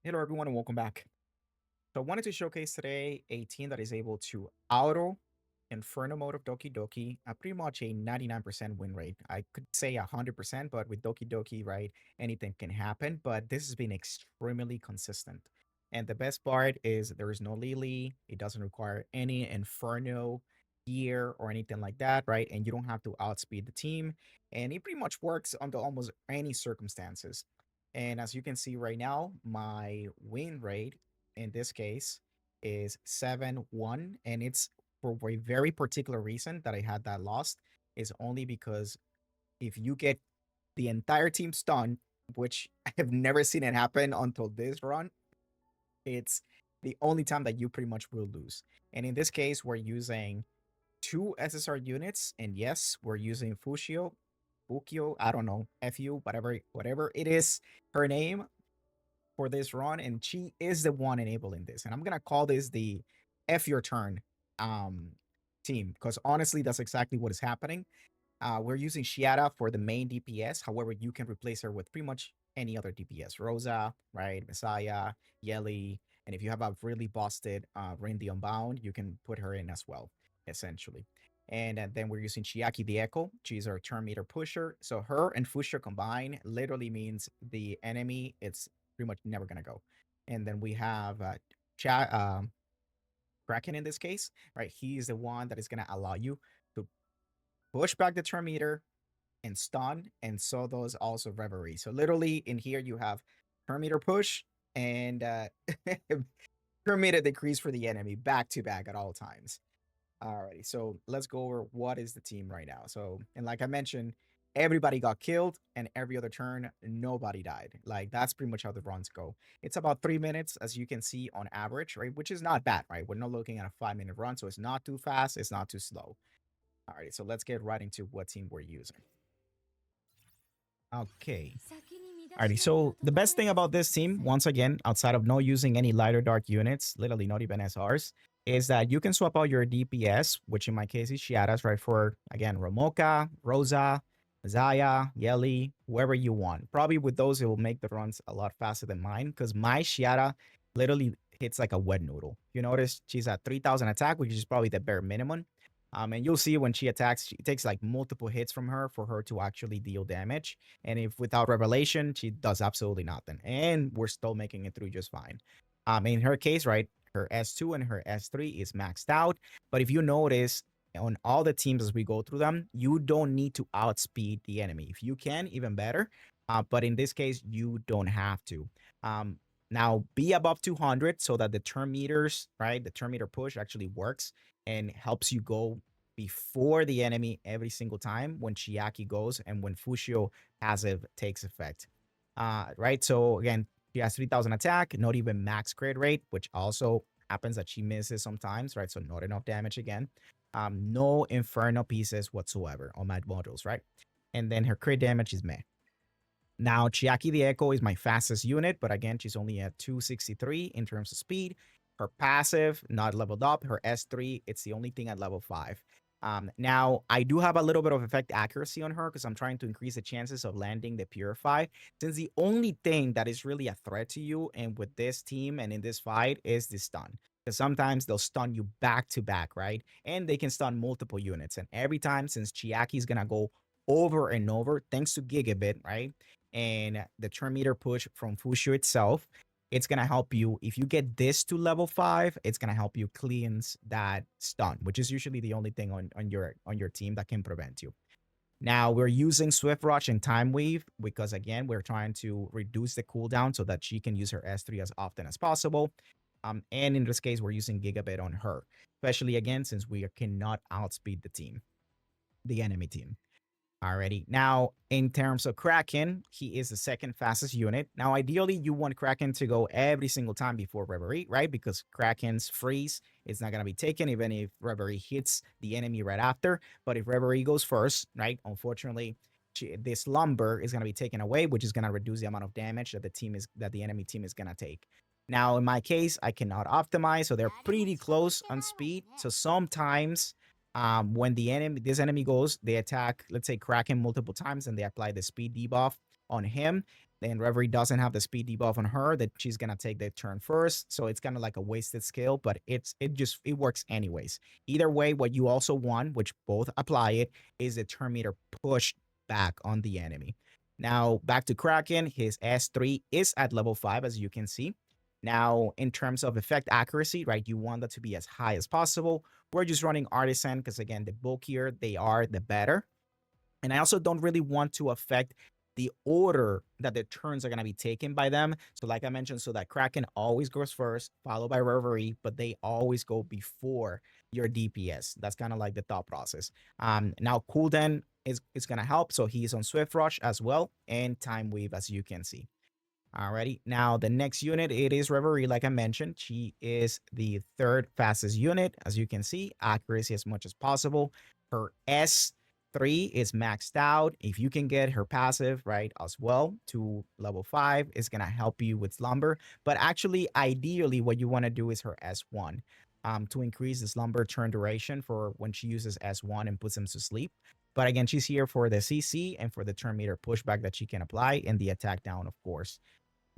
Hello everyone and welcome back. So I wanted to showcase today a team that is able to auto Inferno mode of Doki Doki, pretty much a 99% win rate. I could say 100%, but with Doki Doki, right, anything can happen. But this has been extremely consistent. And the best part is there is no Lily. It doesn't require any Inferno gear or anything like that, right? And you don't have to outspeed the team. And it pretty much works under almost any circumstances. And as you can see right now, my win rate in this case is 7-1. And it's for a very particular reason that I had that lost is only because if you get the entire team stunned, which I have never seen it happen until this run, it's the only time that you pretty much will lose. And in this case, we're using two SSR units, and yes, we're using Fuqio, I don't know, FU, whatever it is, her name for this run, and she is the one enabling this. And I'm gonna call this the F your turn um team, because honestly, that's exactly what is happening. We're using Shiata for the main DPS. However, you can replace her with pretty much any other DPS. Rosa, right? Messiah, Yelly. And if you have a really busted Ring the Unbound, you can put her in as well, essentially. And then we're using Chiaki the Echo. She's our turn meter pusher. So her and Fushio combined literally means the enemy, it's pretty much never going to go. And then we have Kraken in this case, right? He's the one that is going to allow you to push back the turn meter and stun, and so does also Revery. So literally in here you have turn meter push and turn meter decrease for the enemy back to back at all times. Alrighty, so let's go over what is the team right now. So, and like I mentioned, everybody got killed, and every other turn, nobody died. Like, that's pretty much how the runs go. It's about 3 minutes, as you can see on average, right? Which is not bad, right? We're not looking at a 5 minute run, so it's not too fast, it's not too slow. Alrighty, so let's get right into what team we're using. Okay. Alrighty, so the best thing about this team, once again, outside of not using any light or dark units, literally not even SRs, is that you can swap out your DPS, which in my case is Shiata's, right, for, again, Ramoka, Rosa, Zaya, Yeli, whoever you want. Probably with those, it will make the runs a lot faster than mine, because my Shiata literally hits like a wet noodle. You notice she's at 3,000 attack, which is probably the bare minimum. And you'll see when she attacks, it takes like multiple hits from her for her to actually deal damage. And if without revelation, she does absolutely nothing. And we're still making it through just fine. In her case, right, her S2 and her S3 is maxed out. But if you notice on all the teams as we go through them, you don't need to outspeed the enemy. If you can, even better. But in this case, you don't have to. Now, be above 200 so that the turn meters, right, the turn meter push actually works and helps you go before the enemy every single time when Chiaki goes and when Fushio passive takes effect. Right, so again, she has 3,000 attack, not even max crit rate, which also happens that she misses sometimes, right? So not enough damage again. No Inferno pieces whatsoever on my models, right? And then her crit damage is meh. Now, Chiaki the Echo is my fastest unit, but again, she's only at 263 in terms of speed. Her passive, not leveled up. Her S3, it's the only thing at level 5. Now, I do have a little bit of effect accuracy on her because I'm trying to increase the chances of landing the Purify. Since the only thing that is really a threat to you and with this team and in this fight is the stun. Because sometimes they'll stun you back to back, right? And they can stun multiple units. And every time, since Chiaki is going to go over and over, thanks to Gigabit, right? And the turn meter push from Fushio itself, it's going to help you. If you get this to level 5, it's going to help you cleanse that stun, which is usually the only thing on your team that can prevent you. Now, we're using Swift Rush and Time Weave because, again, we're trying to reduce the cooldown so that she can use her S3 as often as possible. And in this case, we're using Gigabit on her, especially, again, since we cannot outspeed the enemy team. Alrighty. Now, in terms of Kraken, he is the second fastest unit. Now, ideally, you want Kraken to go every single time before Revery, right? Because Kraken's freeze is not going to be taken even if Revery hits the enemy right after. But if Revery goes first, right, unfortunately, this lumber is going to be taken away, which is going to reduce the amount of damage that the enemy team is going to take. Now, in my case, I cannot optimize, so they're pretty close on speed. So sometimes when this enemy goes, they attack, let's say Kraken multiple times and they apply the speed debuff. on him, then Reverie doesn't have the speed debuff on her, that she's gonna take the turn first. So it's kind of like a wasted skill, but it works anyways. Either way, what you also want, which both apply it, is the turn meter pushed back on the enemy. Now back to Kraken, his S3 is at level 5, as you can see. Now, in terms of effect accuracy, right, you want that to be as high as possible. We're just running Artisan because, again, the bulkier they are, the better. And I also don't really want to affect the order that the turns are going to be taken by them. So like I mentioned, so that Kraken always goes first, followed by Reverie, but they always go before your DPS. That's kind of like the thought process. Now Coolden is going to help. So he's on Swift Rush as well, and Time Weave, as you can see. Alrighty, now the next unit, it is Reverie, like I mentioned. She is the third fastest unit, as you can see, accuracy as much as possible. Her S3 is maxed out. If you can get her passive, right, as well to level 5, it's going to help you with Slumber. But actually, ideally, what you want to do is her S1 to increase the Slumber turn duration for when she uses S1 and puts him to sleep. But again, she's here for the CC and for the turn meter pushback that she can apply and the attack down, of course.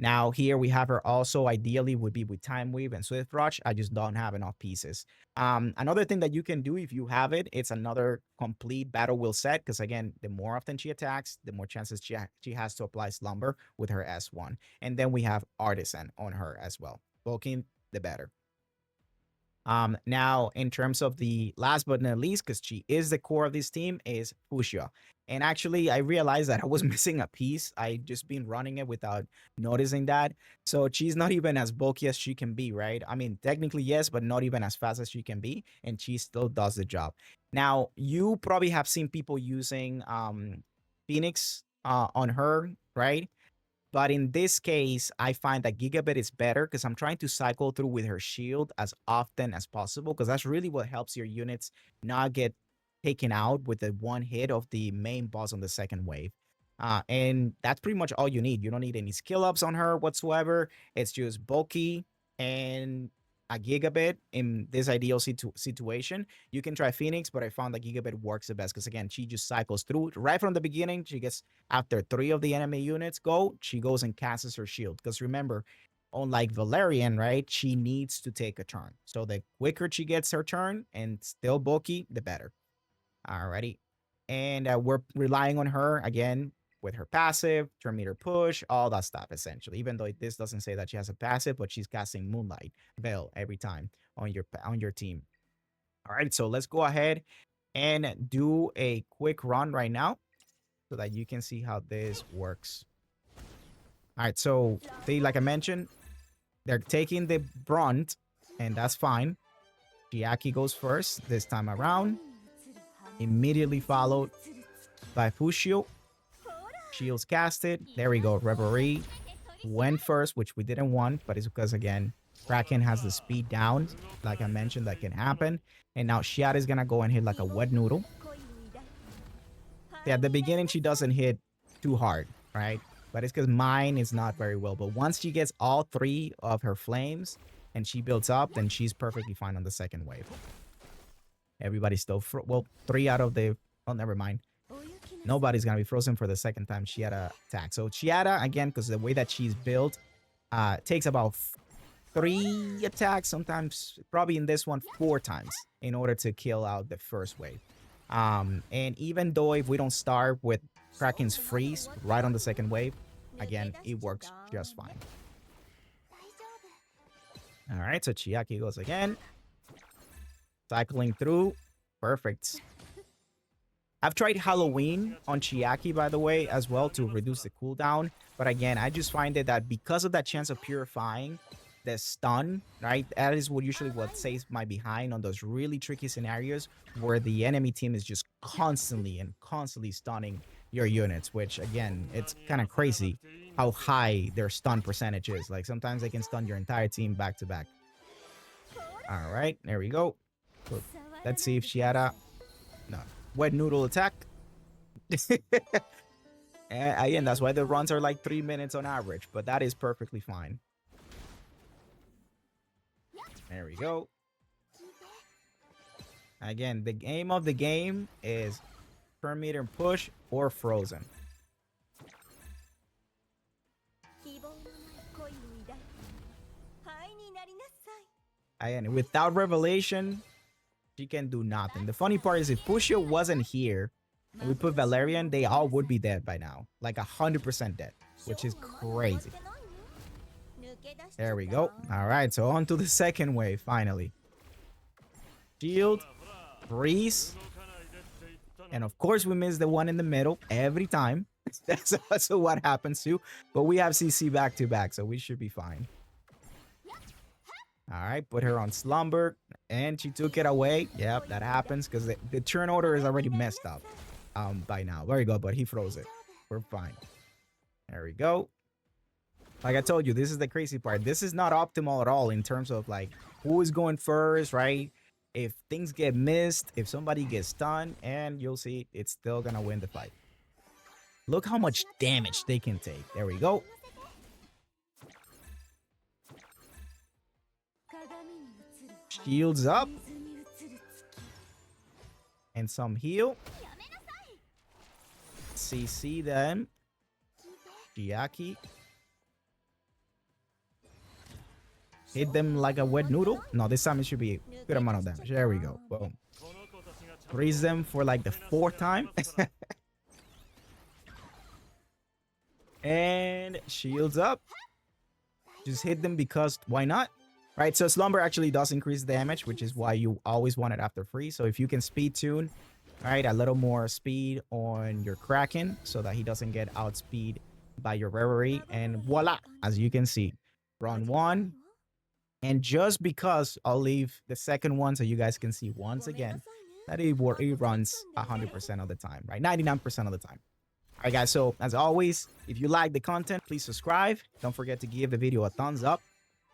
Now here we have her also ideally would be with Time Weave and Swift Rush. I just don't have enough pieces. Another thing that you can do if you have it, it's another complete battle wheel set. Because again, the more often she attacks, the more chances she has to apply Slumber with her S1. And then we have Artisan on her as well. Bulking, the better. Now, in terms of the last but not least, because she is the core of this team, is Fushio. And actually, I realized that I was missing a piece. I just been running it without noticing that. So she's not even as bulky as she can be, right? I mean, technically, yes, but not even as fast as she can be. And she still does the job. Now, you probably have seen people using Phoenix on her, right? But in this case, I find that Gigabit is better because I'm trying to cycle through with her shield as often as possible because that's really what helps your units not get taken out with the one hit of the main boss on the second wave. And that's pretty much all you need. You don't need any skill ups on her whatsoever. It's just bulky and a Gigabit in this ideal situation. You can try Phoenix, but I found that Gigabit works the best because, again, she just cycles through right from the beginning. She gets, after 3 of the enemy units go, she goes and casts her shield. Because remember, unlike Valerian, right, she needs to take a turn. So the quicker she gets her turn and still bulky, the better. Alrighty. And we're relying on her, again, with her passive, turn meter push, all that stuff, essentially. Even though this doesn't say that she has a passive, but she's casting Moonlight Veil every time on your team. All right, so let's go ahead and do a quick run right now so that you can see how this works. All right, so like I mentioned, they're taking the brunt, and that's fine. Chiaki goes first this time around, immediately followed by Fushio. Shields casted. There we go. Reverie went first, which we didn't want, but it's because, again, Kraken has the speed down. Like I mentioned, that can happen. And now Chiaki is going to go and hit like a wet noodle. Yeah, at the beginning, she doesn't hit too hard, right? But it's because mine is not very well. But once she gets all 3 of her flames and she builds up, then she's perfectly fine on the second wave. Everybody's still... well, 3 out of the... oh, never mind. Nobody's going to be frozen for the second time Chiaki attack. So Chiaki, again, because the way that she's built, takes about 3 attacks, sometimes, probably in this one, 4 times in order to kill out the first wave. And even though if we don't start with Kraken's freeze right on the second wave, again, it works just fine. All right, so Chiaki goes again. Cycling through. Perfect. I've tried Halloween on Chiaki, by the way, as well to reduce the cooldown. But again, I just find it that because of that chance of purifying, the stun, right? That is usually what saves my behind on those really tricky scenarios where the enemy team is just constantly stunning your units, which, again, it's kind of crazy how high their stun percentage is. Like, sometimes they can stun your entire team back to back. All right, there we go. So let's see if Chiaki... no. Wet noodle attack. And again, that's why the runs are like 3 minutes on average, but that is perfectly fine. There we go. Again, the aim of the game is turn meter push or frozen. And without revelation, she can do nothing. The funny part is if Fushio wasn't here and we put Valerian, they all would be dead by now. Like 100% dead, which is crazy. There we go. All right, so on to the second wave, finally. Shield, freeze. And of course, we miss the one in the middle every time. That's also what happens too. But we have CC back to back, so we should be fine. All right, put her on slumber. And she took it away. Yep, that happens because the turn order is already messed up by now. Very good, but he froze it. We're fine. There we go. Like I told you, this is the crazy part. This is not optimal at all in terms of like who is going first, right? If things get missed, if somebody gets stunned, and you'll see it's still gonna win the fight. Look how much damage they can take. There we go. Shields up. And some heal. CC then. Chiaki. Hit them like a wet noodle. No, this time it should be a good amount of damage. There we go. Boom. Freeze them for like the 4th time. And shields up. Just hit them because why not? Right, so Slumber actually does increase damage, which is why you always want it after freeze. So if you can speed tune, right, a little more speed on your Kraken so that he doesn't get outspeed by your Revery. And voila, as you can see, run 1. And just because I'll leave the second one so you guys can see once again that it runs 100% of the time, right? 99% of the time. All right, guys. So as always, if you like the content, please subscribe. Don't forget to give the video a thumbs up.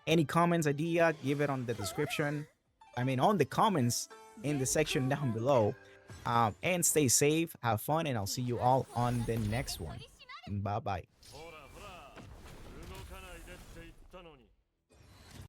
Any comments, idea, give it on the description. I mean, on the comments in the section down below. And stay safe, have fun, and I'll see you all on the next one. Bye-bye.